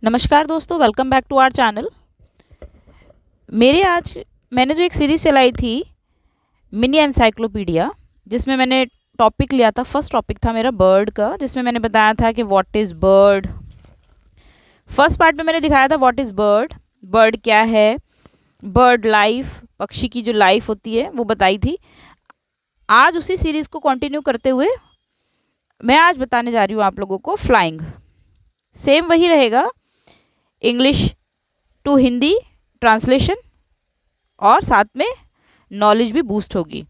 नमस्कार दोस्तों, welcome back to our channel. मेरे आज मैंने जो एक सीरीज़ चलाई थी मिनी एनसाइक्लोपीडिया, जिसमें मैंने टॉपिक लिया था, फर्स्ट टॉपिक था मेरा बर्ड का, जिसमें मैंने बताया था कि what is bird. First part में मैंने दिखाया था व्हाट इज़ बर्ड, बर्ड क्या है, बर्ड लाइफ, पक्षी की जो लाइफ होती है वो बताई थी। आज उसी सीरीज़ को कंटिन्यू करते हुए मैं आज बताने जा रही हूँ आप लोगों को फ्लाइंग। सेम वही रहेगा, इंग्लिश टू हिंदी ट्रांसलेशन, और साथ में नॉलेज भी बूस्ट होगी।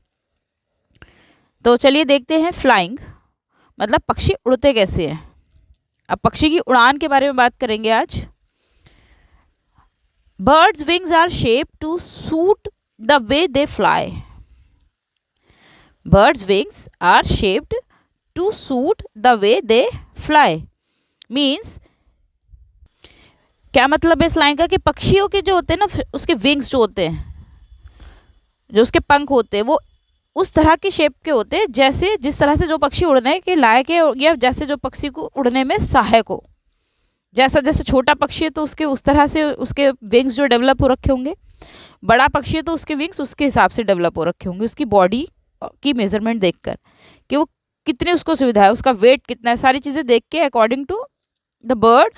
तो चलिए देखते हैं फ्लाइंग मतलब पक्षी उड़ते कैसे हैं। अब पक्षी की उड़ान के बारे में बात करेंगे आज। Birds wings are shape to suit the way they fly. Birds wings are shaped to suit the way they fly means, क्या मतलब है इस लाइन का कि पक्षियों के जो होते हैं ना, उसके विंग्स जो होते हैं, जो उसके पंख होते हैं, वो उस तरह की शेप के होते हैं जैसे जिस तरह से जो पक्षी उड़ने के लायक है, या जैसे जो पक्षी को उड़ने में सहायक हो। जैसा जैसे छोटा पक्षी है तो उसके उस तरह से उसके विंग्स जो डेवलप हो रखे होंगे, बड़ा पक्षी है तो उसके विंग्स उसके हिसाब से डेवलप हो रखे होंगे, उसकी बॉडी की मेजरमेंट देखकर कि वो कितनी उसको सुविधा है, उसका वेट कितना है, सारी चीज़ें देख के अकॉर्डिंग टू द बर्ड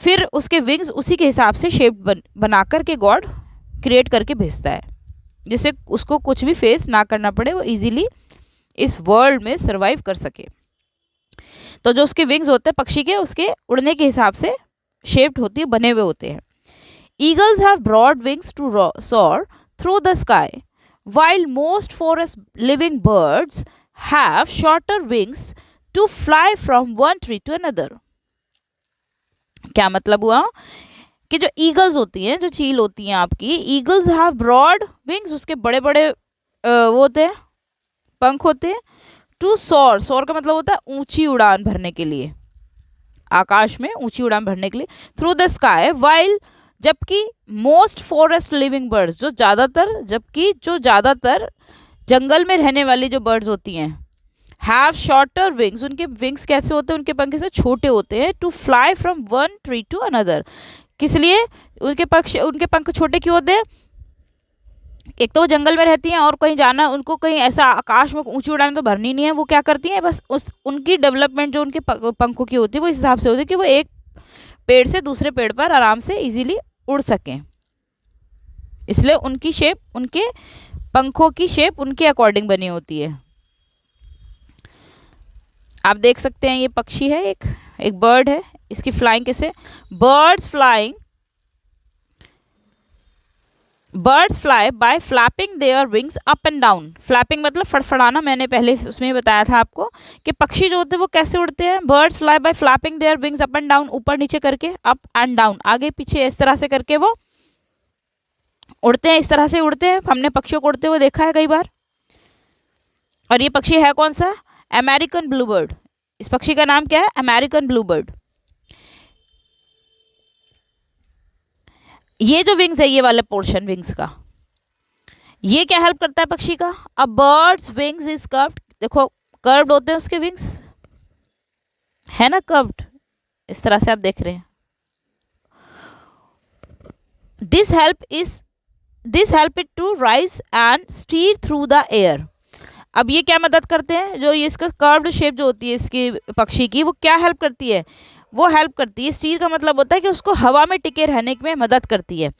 फिर उसके विंग्स उसी के हिसाब से शेप बना कर के गॉड क्रिएट करके भेजता है, जिससे उसको कुछ भी फेस ना करना पड़े, वो इजीली इस वर्ल्ड में सरवाइव कर सके। तो जो उसके विंग्स होते हैं पक्षी के, उसके उड़ने के हिसाब से शेप्ड होती है, बने हुए होते हैं। Eagles have broad wings to soar through the sky, while most forest living birds have shorter wings to fly from one tree to another। क्या मतलब हुआ कि जो ईगल्स होती हैं, जो चील होती हैं आपकी, ईगल्स हैव ब्रॉड विंग्स, उसके बड़े बड़े वो होते हैं, पंख होते हैं। टू सोर, सोर का मतलब होता है ऊंची उड़ान भरने के लिए, आकाश में ऊंची उड़ान भरने के लिए। थ्रू द स्काई, वाइल, जबकि मोस्ट फॉरेस्ट लिविंग बर्ड्स, जो ज़्यादातर जंगल में रहने वाली जो बर्ड्स होती हैं, हैव शॉर्टर विंग्स, उनके विंग्स कैसे होते हैं, उनके पंख से छोटे होते हैं। To fly from one tree to another, किस लिए उनके पंख छोटे क्यों होते हैं? एक तो वो जंगल में रहती हैं और कहीं जाना, उनको कहीं ऐसा आकाश में ऊंची उड़ान तो भरनी नहीं है, वो क्या करती हैं, बस उनकी डेवलपमेंट जो उनके पंखों की होती है वो इस हिसाब से होती है कि वो एक पेड़ से दूसरे पेड़ पर आराम से इजीली उड़ सकें। इसलिए उनकी शेप, उनके पंखों की शेप उनके अकॉर्डिंग बनी होती है। आप देख सकते हैं ये पक्षी है, एक बर्ड है, इसकी फ्लाइंग कैसे, birds fly bye flapping their wings up and down. Flapping मतलब फड़फड़ाना, मैंने पहले उसमें बताया था आपको कि पक्षी जो होते हैं वो कैसे उड़ते हैं। Birds fly bye flapping their wings up and down, ऊपर नीचे करके, अप एंड डाउन, आगे पीछे, इस तरह से करके वो उड़ते हैं, इस तरह से उड़ते हैं। हमने पक्षियों को उड़ते हुए देखा है कई बार। और ये पक्षी है कौन सा? American Bluebird. इस पक्षी का नाम क्या है? American Bluebird. ये जो विंग्स है, ये वाला पोर्शन विंग्स का, ये क्या हेल्प करता है पक्षी का? A bird's wings is curved, देखो कर्व्ड होते हैं उसके विंग्स, है ना कर्व्ड, इस तरह से आप देख रहे हैं। This help it to rise and steer through the air. अब ये क्या मदद करते हैं? जो ये इसका कर्व्ड शेप जो होती है इसकी पक्षी की, वो क्या हेल्प करती है? वो हेल्प करती है, स्टीर का मतलब होता है कि उसको हवा में टिके रहने में मदद करती है।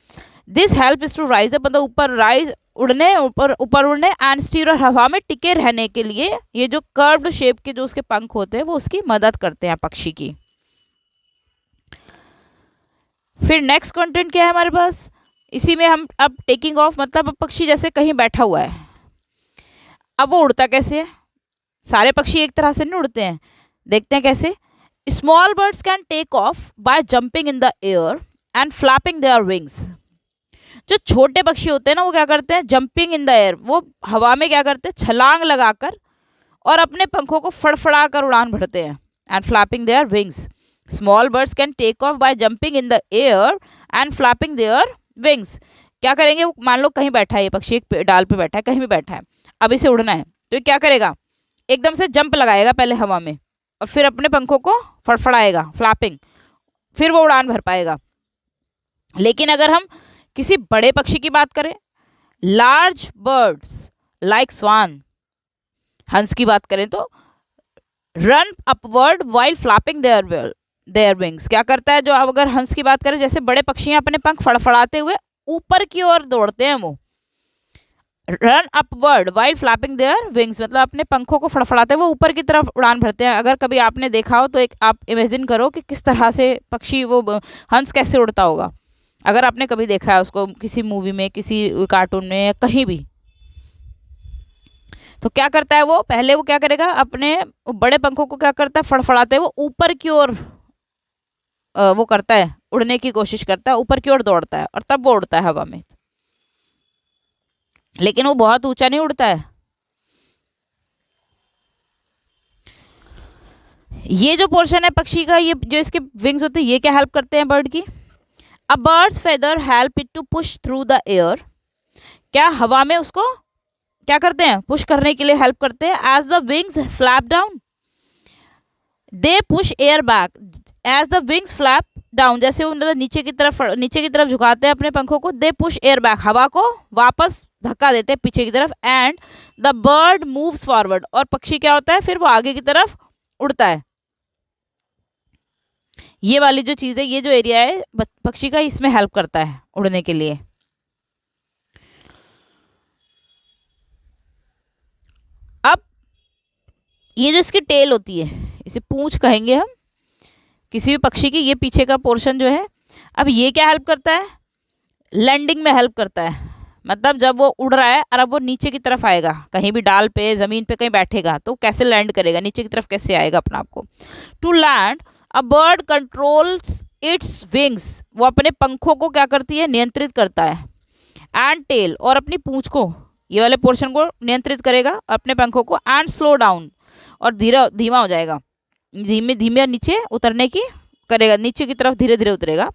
This help is to rise, मतलब ऊपर राइज, उड़ने, ऊपर उड़ने, एंड स्टीर, और हवा में टिके रहने के लिए ये जो कर्व्ड शेप के जो उसके पंख होते हैं वो उसकी मदद करते हैं पक्षी की। फिर नेक्स्ट कंटेंट क्या है हमारे पास? इसी में हम अब टेकिंग ऑफ, मतलब अब पक्षी जैसे कहीं बैठा हुआ है, अब वो उड़ता कैसे है? सारे पक्षी एक तरह से नहीं उड़ते हैं, देखते हैं कैसे। Small birds can take off by jumping in the air and flapping their wings. जो छोटे पक्षी होते हैं ना, वो क्या करते हैं? जंपिंग इन द एयर, वो हवा में क्या करते हैं? छलांग लगाकर और अपने पंखों को फड़फड़ा कर उड़ान भरते हैं। And flapping their wings, small birds can take off by jumping in the air and flapping their wings. क्या करेंगे? मान लो कहीं बैठा है ये पक्षी, एक डाल पे बैठा है, कहीं भी बैठा है, अब इसे उड़ना है, तो ये क्या करेगा? एकदम से जंप लगाएगा पहले हवा में, और फिर अपने पंखों को फड़फड़ाएगा, फ्लैपिंग, फिर वो उड़ान भर पाएगा। लेकिन अगर हम किसी बड़े पक्षी की बात करें, लार्ज बर्ड्स लाइक स्वान, हंस की बात करें तो run upward while flapping their wings, क्या करता है जो, अब अगर हंस की बात करें, जैसे बड़े पक्षी अपने पंख फड़फड़ाते हुए ऊपर की ओर दौड़ते हैं वो। Run upward while flapping their wings मतलब अपने पंखों को फड़फड़ाते हुए ऊपर की तरफ उड़ान भरते हैं। अगर कभी आपने देखा हो तो एक आप इमेजिन करो कि किस तरह से पक्षी वो हंस कैसे उड़ता होगा, अगर आपने कभी देखा है उसको किसी मूवी में, किसी कार्टून में या कहीं भी। तो क्या करता है वो, पहले वो क्या करेगा, अपने बड़े पंखों को क्या करता है, फड़फड़ाते हुए ऊपर की ओर वो करता है, उड़ने की कोशिश करता है, ऊपर की ओर दौड़ता है और तब वो उड़ता है हवा में। लेकिन वो बहुत ऊंचा नहीं उड़ता है। ये जो पोर्शन है पक्षी का, ये जो इसके विंग्स होते हैं, ये क्या हेल्प करते हैं बर्ड की। A bird's feather help it to push through the air, क्या हवा में उसको क्या करते हैं, पुश करने के लिए हेल्प करते हैं। As the wings flap down they push air back, as the wings flap down, जैसे वो मतलब नीचे की तरफ झुकाते हैं अपने पंखों को, दे पुश एयर बैक, हवा को वापस धक्का देते हैं पीछे की तरफ। And the bird moves forward, और पक्षी क्या होता है, फिर वो आगे की तरफ उड़ता है। ये वाली जो चीज़ है, ये जो एरिया है पक्षी का, इसमें हेल्प करता है उड़ने के लिए। अब ये जो इसकी टेल होती है, इसे पूंछ कहेंगे हम किसी भी पक्षी की, ये पीछे का पोर्शन जो है, अब ये क्या हेल्प करता है, लैंडिंग में हेल्प करता है। मतलब जब वो उड़ रहा है और अब वो नीचे की तरफ आएगा, कहीं भी डाल पे, ज़मीन पे कहीं बैठेगा, तो कैसे लैंड करेगा, नीचे की तरफ कैसे आएगा अपना आपको। To land a bird controls its wings, वो अपने पंखों को क्या करती है, नियंत्रित करता है। एंड टेल, और अपनी पूंछ को, ये वाले पोर्शन को नियंत्रित करेगा अपने पंखों को। एंड स्लो डाउन, और धीमा हो जाएगा, धीमे धीमे नीचे उतरने की करेगा, नीचे की तरफ धीरे धीरे उतरेगा।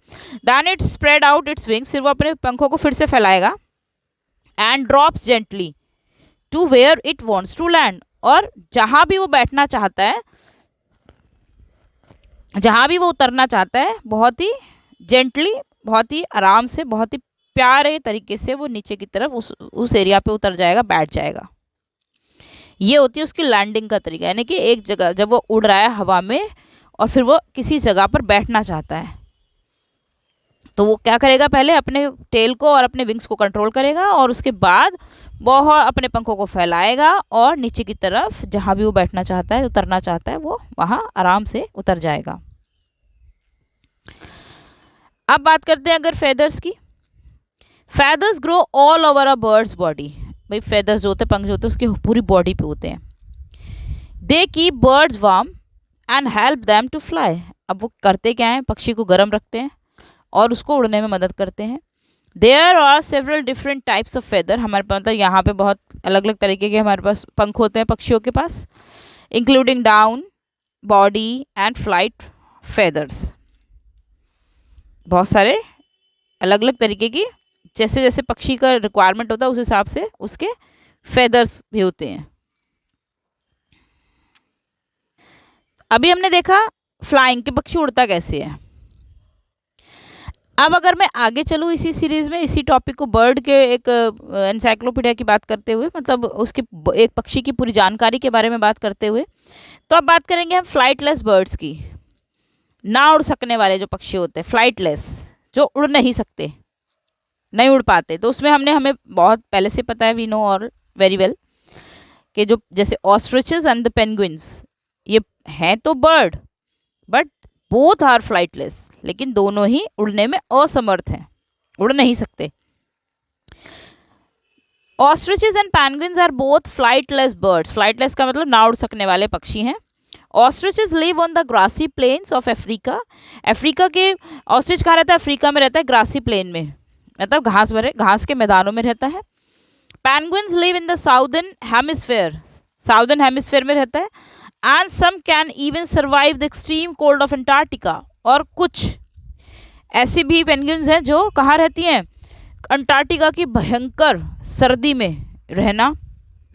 Then it spread out its wings, फिर वो अपने पंखों को फिर से फैलाएगा। And drops gently to where it wants to land, और जहां भी वो बैठना चाहता है, जहां भी वो उतरना चाहता है, बहुत ही जेंटली, बहुत ही आराम से, बहुत ही प्यारे तरीके से वो नीचे की तरफ उस एरिया पे उतर जाएगा, बैठ जाएगा। ये होती है उसकी लैंडिंग का तरीका, यानी कि एक जगह जब वो उड़ रहा है हवा में और फिर वो किसी जगह पर बैठना चाहता है, तो वो क्या करेगा, पहले अपने टेल को और अपने विंग्स को कंट्रोल करेगा, और उसके बाद बहुत अपने पंखों को फैलाएगा और नीचे की तरफ जहाँ भी वो बैठना चाहता है, उतरना चाहता है, वो वहाँ आराम से उतर जाएगा। अब बात करते हैं अगर फेदर्स की। Feathers grow all over a bird's body, भाई फेदर्स जो होते हैं, पंख जो होते हैं, उसकी पूरी बॉडी पे होते हैं। They keep birds warm and help them to fly, अब वो करते क्या है, पक्षी को गर्म रखते हैं और उसको उड़ने में मदद करते हैं। There are several different types of feather, हमारे पास मतलब यहाँ पे बहुत अलग अलग तरीके के हमारे पास पंख होते हैं पक्षियों के पास, including down, body and flight feathers. बहुत सारे अलग अलग तरीके की, जैसे जैसे पक्षी का रिक्वायरमेंट होता है उस हिसाब से उसके फेदर्स भी होते हैं। अभी हमने देखा फ्लाइंग के पक्षी उड़ता कैसे है। अब अगर मैं आगे चलूँ इसी सीरीज में, इसी टॉपिक को, बर्ड के एक एनसाइक्लोपीडिया की बात करते हुए, मतलब उसके एक पक्षी की पूरी जानकारी के बारे में बात करते हुए, तो अब बात करेंगे हम फ्लाइटलेस बर्ड्स की। ना उड़ सकने वाले जो पक्षी होते हैं, फ्लाइटलेस, जो उड़ नहीं सकते, नहीं उड़ पाते, तो उसमें हमें बहुत पहले से पता है, वी नो और वेरी वेल, कि जो जैसे ऑस्ट्रिचेस एंड द पेंगुइन्स, ये हैं तो bird, but both are flightless, लेकिन दोनों ही उड़ने में असमर्थ हैं, उड़ नहीं सकते। Ostriches and penguins are both flightless birds, flightless का मतलब ना उड़ सकने वाले पक्षी हैं। Ostriches live on the grassy plains of Africa, Africa के ऑस्ट्रिच कहाँ रहता है, अफ्रीका में रहता है, ग्रासी प्लेन में, मतलब घास के मैदानों में रहता है। Penguins live in the southern hemisphere, southern hemisphere में रहता है। And some can even survive the extreme cold of Antarctica, और कुछ ऐसी भी पेंगुइन्स हैं जो कहाँ रहती हैं, अंटार्कटिका की भयंकर सर्दी में रहना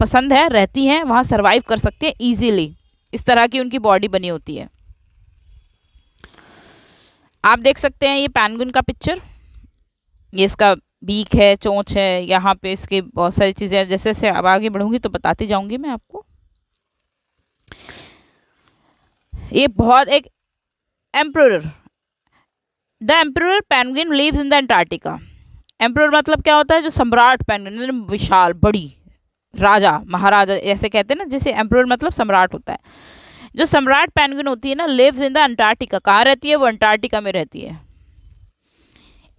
पसंद है, रहती हैं वहाँ, सर्वाइव कर सकती हैं ईजीली, इस तरह की उनकी बॉडी बनी होती है। आप देख सकते हैं ये पेंगुइन का पिक्चर। ये इसका बीक है, चोंच है, यहाँ पे इसके बहुत सारी चीज़ें हैं। जैसे जैसे अब आगे बढ़ूंगी तो बताती जाऊंगी मैं आपको। ये बहुत एक emperor, the emperor penguin lives in the Antarctica. Emperor मतलब क्या होता है? जो सम्राट पेंगुइन, विशाल, बड़ी, राजा, महाराजा ऐसे कहते हैं ना, जैसे एम्परर मतलब सम्राट होता है। जो सम्राट पेंगुइन होती है ना, लिव्स इन द अंटार्कटिका। कहाँ रहती है वो? अंटार्कटिका में रहती है।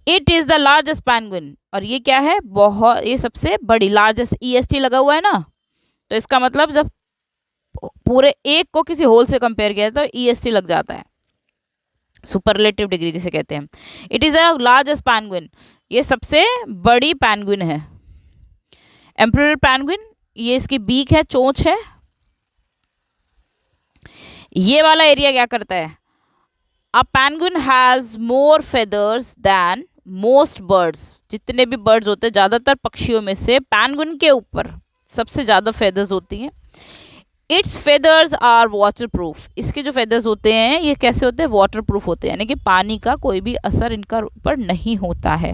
It is the largest penguin, और ये क्या है? बहुत, ये सबसे बड़ी, लार्जेस्ट, EST लगा हुआ है ना, तो इसका मतलब जब पूरे एक को किसी होल से कंपेयर किया तो EST लग जाता है, सुपरलेटिव डिग्री जिसे कहते हैं। It is a largest penguin, ये सबसे बड़ी पेंगुइन है। एम्परर पेंगुइन, ये इसकी बीक है, चोंच है। ये वाला एरिया क्या करता है? A penguin has more feathers than most birds. जितने भी बर्ड्स होते हैं, ज़्यादातर पक्षियों में से पेंगुइन के ऊपर सबसे ज़्यादा फेदर्स होती हैं। Its feathers are waterproof. इसके जो फेदर्स होते हैं ये कैसे होते हैं? वाटर प्रूफ होते हैं, यानी कि पानी का कोई भी असर इनका ऊपर नहीं होता है।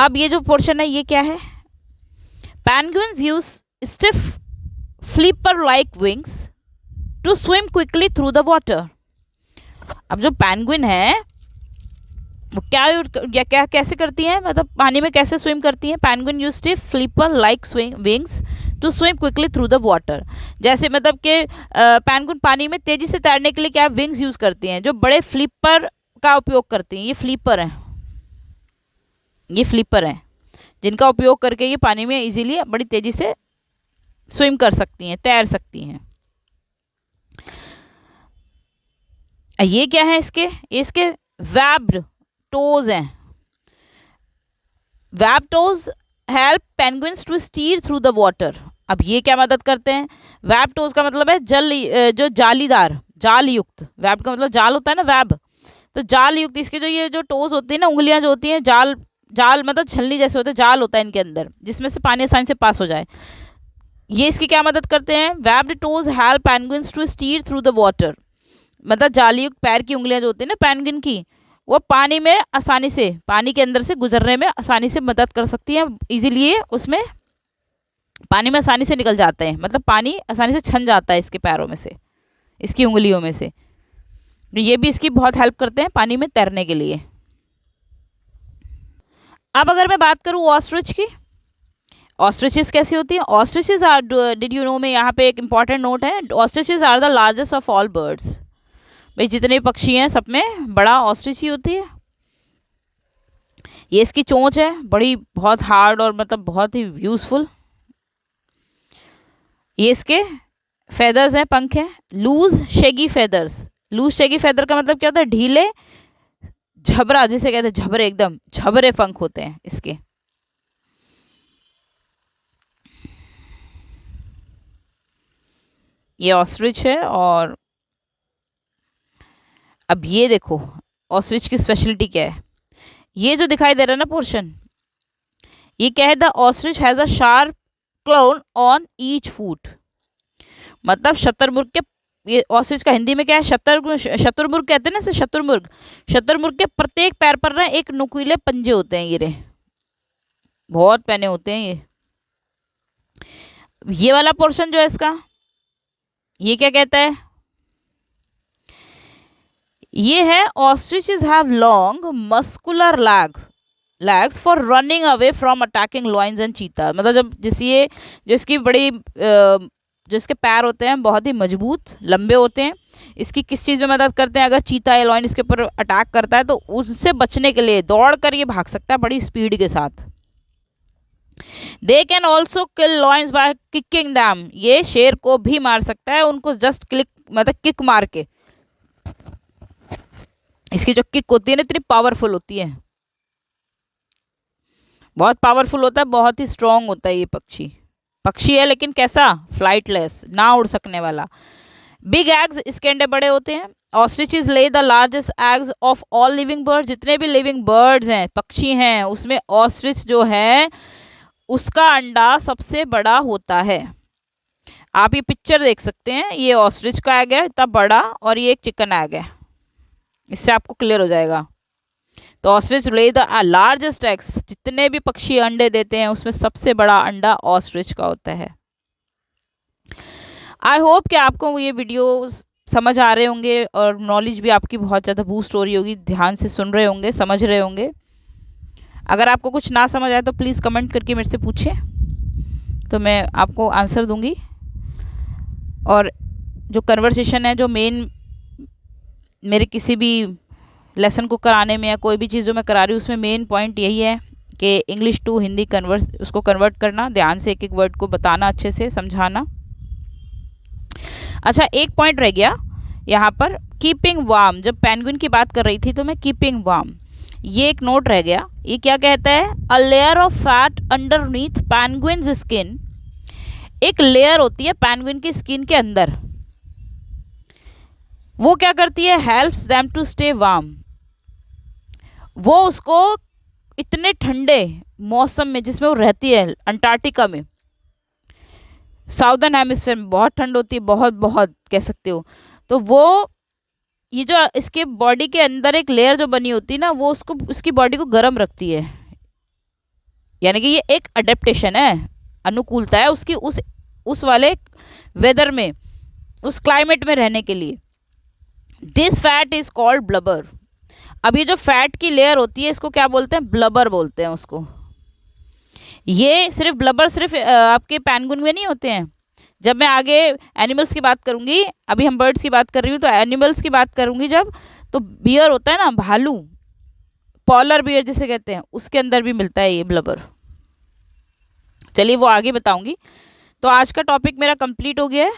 अब ये जो पोर्शन है ये क्या है? Penguins use stiff flipper like wings to swim quickly through the water. अब जो पेंगुइन है वो क्या कैसे करती हैं, मतलब पानी में कैसे स्विम करती हैं? Penguin use stiff flipper like wings to swim quickly through the water. जैसे मतलब कि पेंगुइन पानी में तेजी से तैरने के लिए क्या विंग्स यूज करती हैं? जो बड़े फ्लिपर का उपयोग करती हैं। ये फ्लिपर हैं, ये फ्लिपर हैं जिनका उपयोग करके ये पानी में इजीली बड़ी तेजी से स्विम कर सकती हैं, तैर सकती हैं। ये क्या है? इसके वेब्ड टोज हैं। Web toes help penguins to steer through the water. अब ये क्या मदद करते हैं? वेब टोज का मतलब है जो जालीदार, जाल युक्त। वेब का मतलब जाल होता है ना, वेब, तो जाल युक्त इसके जो ये जो टोज होती है ना, उंगलियां जो होती हैं, जाल, जाल मतलब छलनी जैसे होते हैं, जाल होता है इनके अंदर जिसमें से पानी आसानी से पास हो जाए। ये इसकी क्या मदद करते हैं? Webbed toes help penguins to steer through the water. मतलब जालीयुक्त पैर की उंगलियां जो होती है ना पेंगुइन की, वो पानी में आसानी से, पानी के अंदर से गुजरने में आसानी से मदद कर सकती हैं। इजीलिए उसमें पानी में आसानी से निकल जाते हैं, मतलब पानी आसानी से छन जाता है इसके पैरों में से, इसकी उंगलियों में से। ये भी इसकी बहुत हेल्प करते हैं पानी में तैरने के लिए। अब अगर मैं बात करूँ ऑस्ट्रिच की, ऑस्ट्रिचेस कैसी होती हैं? Ostriches are, did you know में यहाँ पे एक इंपॉर्टेंट नोट है, ostriches are the largest of all birds. भाई जितने पक्षी हैं सब में बड़ा ऑस्ट्रिच ही होती है। ये इसकी चोंच है, बड़ी, बहुत हार्ड और मतलब बहुत ही यूजफुल। ये इसके फेदर्स हैं, पंख हैं, लूज शेगी फेदर्स। लूज शेगी फेदर का मतलब क्या होता है? ढीले, झबरा जिसे कहते हैं, झबरे, एकदम झबरे पंख होते हैं इसके। ये ऑस्ट्रिच है। और अब ये देखो ऑस्ट्रिच की स्पेशलिटी क्या है। ये जो दिखाई दे रहा है ना पोर्शन, ये क्या है? The ostrich has a sharp claw on each foot. मतलब शतुरमुर्ग के, ये ऑस्ट्रिच का हिंदी में क्या है? शतुरमुर्ग कहते हैं ना इसे, शतुरमुर्ग। शतुरमुर्ग के प्रत्येक पैर पर ना एक नुकीले पंजे होते हैं, ये रे, बहुत पैने होते हैं ये। ये वाला पोर्शन जो है इसका, ये क्या कहता है? ये है ostriches have long muscular legs for running away from attacking lions and चीता। मतलब जब जिसकी जो इसकी बड़ी जो इसके पैर होते हैं बहुत ही मजबूत, लंबे होते हैं। इसकी किस चीज़ में मदद करते हैं? अगर चीता या लॉयन इसके ऊपर अटैक करता है तो उससे बचने के लिए दौड़ कर ये भाग सकता है बड़ी स्पीड के साथ। They can also kill lions by kicking them. ये शेर को भी मार सकता है, उनको जस्ट क्लिक, मतलब किक मार के। इसकी जो किक होती है ना इतनी पावरफुल होती है, बहुत पावरफुल होता है, बहुत ही स्ट्रांग होता है ये पक्षी है लेकिन कैसा? फ्लाइटलेस, ना उड़ सकने वाला। बिग एग्स इसके अंडे बड़े होते हैं। ऑस्ट्रिचेस ले the largest eggs of all living birds. जितने भी लिविंग बर्ड्स हैं, पक्षी हैं, उसमें ऑस्ट्रिच जो है उसका अंडा सबसे बड़ा होता है। आप ये पिक्चर देख सकते हैं, ये ऑस्ट्रिच का एग है इतना बड़ा, और ये एक चिकन एग है। इससे आपको क्लियर हो जाएगा। तो ऑस्ट्रिच ले द लार्जेस्ट एग्स, जितने भी पक्षी अंडे देते हैं उसमें सबसे बड़ा अंडा ऑस्ट्रिच का होता है। आई होप कि आपको ये वीडियो समझ आ रहे होंगे और नॉलेज भी आपकी बहुत ज़्यादा बूस्ट हो रही होगी, ध्यान से सुन रहे होंगे, समझ रहे होंगे। अगर आपको कुछ ना समझ आए तो प्लीज़ कमेंट करके मेरे से पूछें, तो मैं आपको आंसर दूंगी। और जो कन्वर्सेशन है, जो मेन मेरे किसी भी लेसन को कराने में या कोई भी चीज़ जो मैं करा रही हूँ उसमें मेन पॉइंट यही है कि इंग्लिश टू हिंदी उसको कन्वर्ट करना, ध्यान से एक एक वर्ड को बताना, अच्छे से समझाना। अच्छा, एक पॉइंट रह गया यहाँ पर, कीपिंग वार्म। जब पेंगुइन की बात कर रही थी तो मैं कीपिंग वार्म, ये एक नोट रह गया। ये क्या कहता है? A layer of fat underneath penguins skin. एक लेयर होती है पेंगुइन की स्किन के अंदर, वो क्या करती है? Helps them to stay warm. वो उसको इतने ठंडे मौसम में जिसमें वो रहती है, अंटार्कटिका में, साउदर्न हेमिस्फीयर में बहुत ठंड होती है, बहुत बहुत कह सकते हो। तो वो ये जो इसके बॉडी के अंदर एक लेयर जो बनी होती है ना, वो उसको, उसकी बॉडी को गर्म रखती है। यानी कि ये एक अडेप्टेशन है, अनुकूलता है उसकी उस वाले वेदर में, उस क्लाइमेट में रहने के लिए। This fat is called blubber. अब ये जो फैट की लेयर होती है इसको क्या बोलते हैं? ब्लबर बोलते हैं उसको। ये सिर्फ ब्लबर सिर्फ आपके पेंगुइन में नहीं होते हैं। जब मैं आगे एनिमल्स की बात करूंगी, अभी हम बर्ड्स की बात कर रही हूँ, तो एनिमल्स की बात करूंगी जब, तो बियर होता है ना, भालू, पॉलर बियर जिसे कहते हैं, उसके अंदर भी मिलता है ये ब्लबर। चलिए वो आगे बताऊंगी। तो आज का टॉपिक मेरा कंप्लीट हो गया है।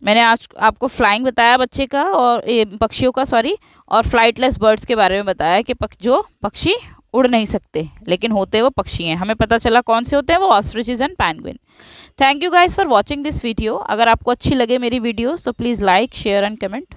मैंने आज आपको फ्लाइंग बताया बच्चे का, और ये पक्षियों का, सॉरी, और फ्लाइटलेस बर्ड्स के बारे में बताया कि जो पक्षी उड़ नहीं सकते लेकिन होते वो पक्षी हैं। हमें पता चला कौन से होते हैं, वो ostriches and penguin. Thank you guys for watching this video. अगर आपको अच्छी लगे मेरी वीडियोस तो please like, share and comment.